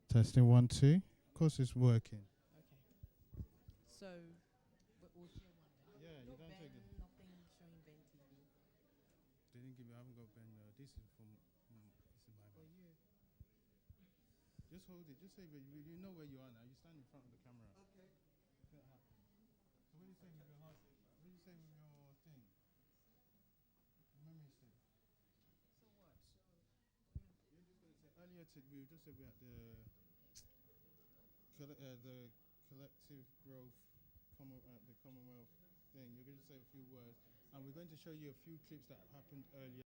Testing 1, 2. Of course, it's working. Okay. So, we'll share one then. Yeah, you don't take it. Nothing showing Ben TV. They didn't give me. I haven't got Ben. This is from. This is my For bag. you. Just hold it. Just say, but you know where you are now. You stand in front of the camera. Okay. So what are you saying with your heart? What are you saying with your thing? Memory stick. So what? So, You're just going to say earlier. We just said we had the collective growth, the Commonwealth thing. You're going to say a few words, and we're going to show you a few clips that happened earlier.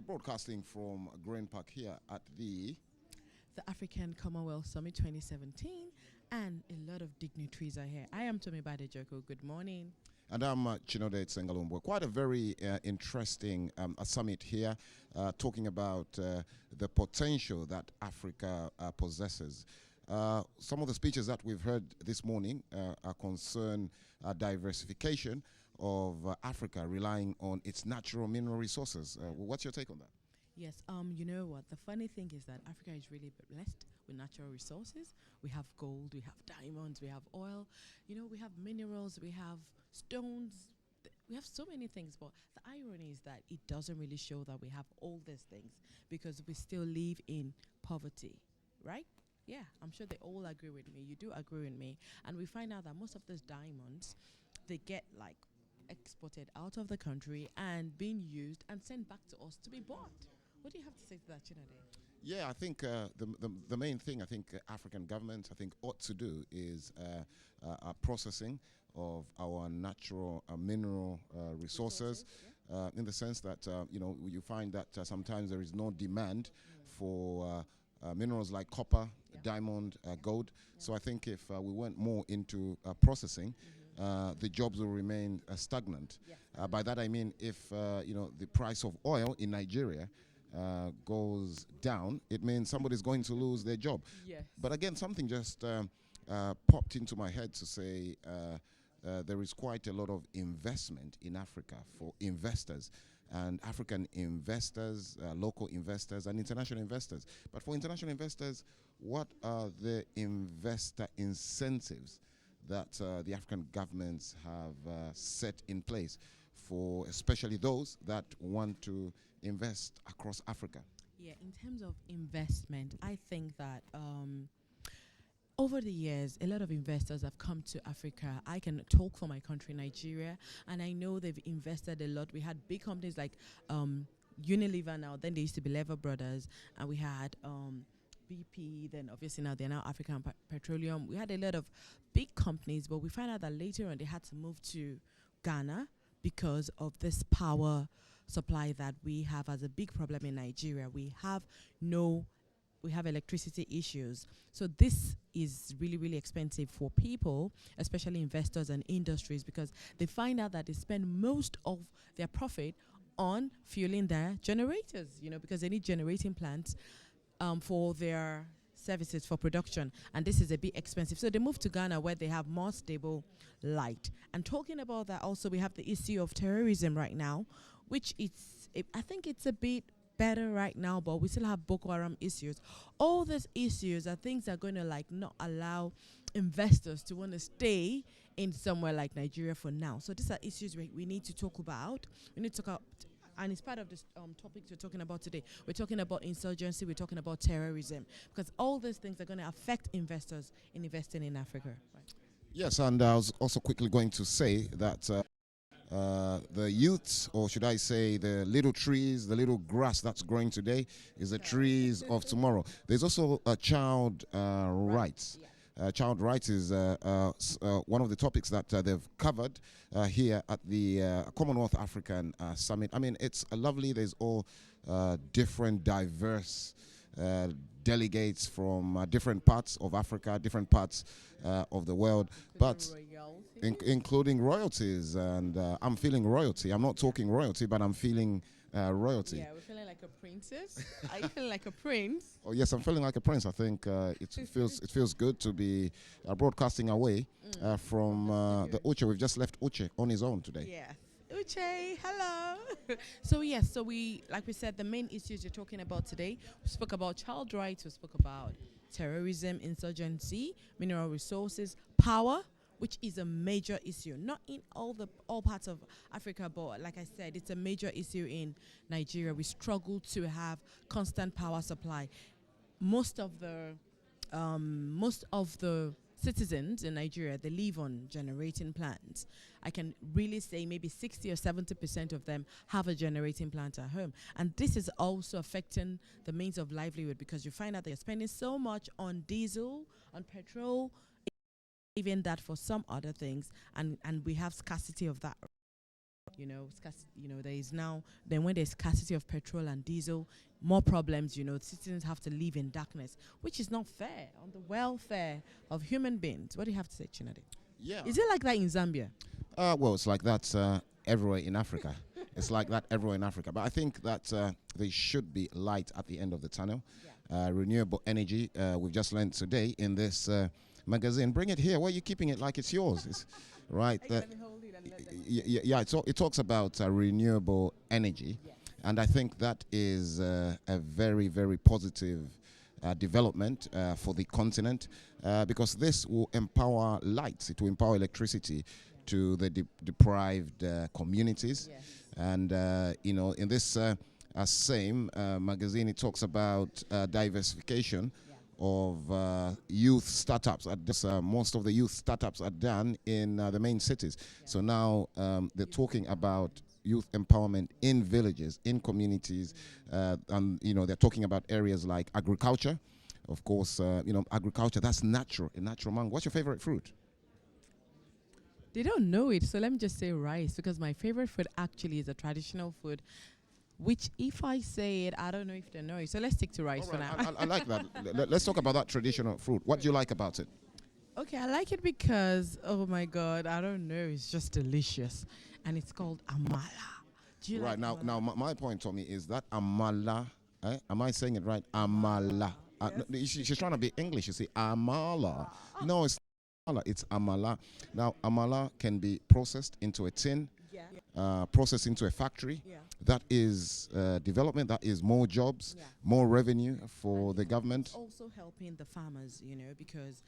broadcasting from Green Park here at the African Commonwealth Summit 2017, and a lot of dignitaries are here. I am Tomi Badejoko. Good morning. And I'm Chinode Tsengalumbo. Quite a very interesting a summit here, talking about the potential that Africa possesses. Some of the speeches that we've heard this morning are concern diversification of Africa, relying on its natural mineral resources. What's your take on that? Yes, you know what? The funny thing is that Africa is really blessed with natural resources. We have gold, we have diamonds, we have oil, you know, we have minerals, we have stones, we have so many things. But the irony is that it doesn't really show that we have all these things because we still live in poverty, right? Yeah, I'm sure they all agree with me. You do agree with me. And we find out that most of those diamonds, they get like exported out of the country and being used and sent back to us to be bought. What do you have to say to that, Chinade? Yeah, I think the main thing I think African governments ought to do is processing of our natural mineral resources in the sense that you find that sometimes there is no demand for minerals like copper, diamond, gold. So I think if we went more into processing, the jobs will remain stagnant. By that I mean if the price of oil in Nigeria goes down, it means somebody's going to lose their job. Yes. But again, something just popped into my head to say there is quite a lot of investment in Africa for investors, and African investors, local investors, and international investors. But for international investors, what are the investor incentives that the African governments have set in place for especially those that want to invest across Africa? Yeah, in terms of investment, I think that over the years, a lot of investors have come to Africa. I can talk for my country, Nigeria, and I know they've invested a lot. We had big companies like Unilever now, then they used to be Lever Brothers, and we had BP, then obviously now they're now African Petroleum. We had a lot of big companies, but we found out that later on they had to move to Ghana because of this power supply that we have as a big problem in Nigeria. We have electricity issues. So this is really, really expensive for people, especially investors and industries, because they find out that they spend most of their profit on fueling their generators, because they need generating plants for their services for production, and this is a bit expensive. So they move to Ghana where they have more stable light. And talking about that, also we have the issue of terrorism right now, which I think it's a bit better right now, but we still have Boko Haram issues. All these issues are things that are going to not allow investors to want to stay in somewhere like Nigeria for now. So these are issues we need to talk about. We need to talk about, and it's part of this topic we're talking about today. We're talking about insurgency, we're talking about terrorism, because all these things are going to affect investors in investing in Africa. Right? Yes, and I was also quickly going to say that the youths, or should I say the little trees, the little grass that's growing today is the trees of tomorrow. There's also child rights. Child rights is one of the topics that they've covered here at the Commonwealth African Summit. I mean, it's lovely. There's all different, diverse delegates from different parts of Africa, different parts of the world, but including royalties. And I'm feeling royalty. I'm not talking royalty, but I'm feeling royalty. Yeah, we're feeling like a princess. Are you feeling like a prince? Oh yes, I'm feeling like a prince. I think it feels good to be broadcasting away from the Uche. We've just left Uche on his own today. Yes. Uche, hello. So yes, like we said, the main issues you're talking about today, we spoke about child rights, we spoke about terrorism, insurgency, mineral resources, power, which is a major issue, not in all parts of Africa, but like I said, it's a major issue in Nigeria. We struggle to have constant power supply. Most of the citizens in Nigeria, they live on generating plants. I can really say maybe 60 or 70% of them have a generating plant at home. And this is also affecting the means of livelihood, because you find out they're spending so much on diesel, on petrol, even that for some other things, and we have scarcity of that There is now, then when there's scarcity of petrol and diesel, more problems, citizens have to live in darkness, which is not fair on the welfare of human beings. What do you have to say, Chinade? Yeah. Is it like that in Zambia? Well, it's like that everywhere in Africa. It's like that everywhere in Africa. But I think that there should be light at the end of the tunnel. Renewable energy, we've just learned today in this magazine. Bring it here. Why are you keeping it like it's yours? It's, right. It talks about renewable energy. And I think that is a very, very positive development for the continent because this will empower lights. It will empower electricity to the deprived communities. And, in this same magazine, it talks about diversification of youth startups. Most of the youth startups are done in the main cities. So now they're talking about youth empowerment in villages, in communities, and they're talking about areas like agriculture. Of course, agriculture, that's natural, a natural mango. What's your favorite fruit? They don't know it, so let me just say rice, because my favorite food actually is a traditional food, which if I say it, I don't know if they know it. So let's stick to rice for now. I like that. Let's talk about that traditional fruit. What do you like about it? Okay, I like it because, oh my God, I don't know, it's just delicious. And it's called amala. Do you Right, like now my point, Tommy, is that amala, am I saying it right? Amala. No, she's trying to be English, you see, amala. No, it's amala, it's amala. Now, amala can be processed into a tin, processed into a factory. That is development, that is more jobs, more revenue for the government. Also helping the farmers, because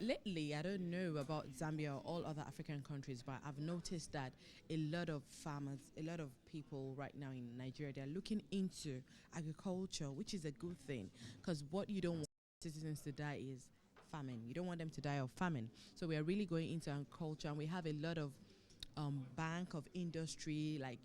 lately, I don't know about Zambia or all other African countries, but I've noticed that a lot of farmers, a lot of people right now in Nigeria, they're looking into agriculture, which is a good thing, because what you don't want citizens to die is famine. You don't want them to die of famine. So we are really going into agriculture, and we have a lot of bank of industry, like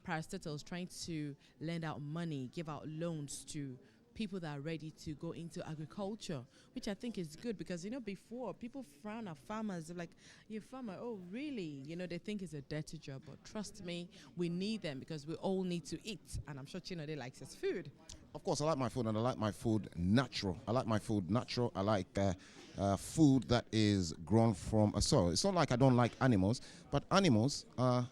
parastatals, trying to lend out money, give out loans to people that are ready to go into agriculture, which I think is good, because before people frown at farmers. They're like, you're a farmer, oh really? They think it's a dirty job, but trust me, we need them because we all need to eat, and I'm sure Chinode likes his food. Of course, I like my food, and I like my food natural. I like my food natural. I like food that is grown from a soil. It's not like I don't like animals, but animals are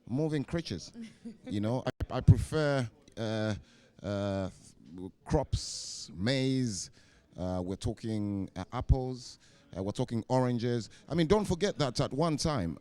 moving creatures. I prefer crops, maize. We're talking apples. We're talking oranges. I mean, don't forget that at one time,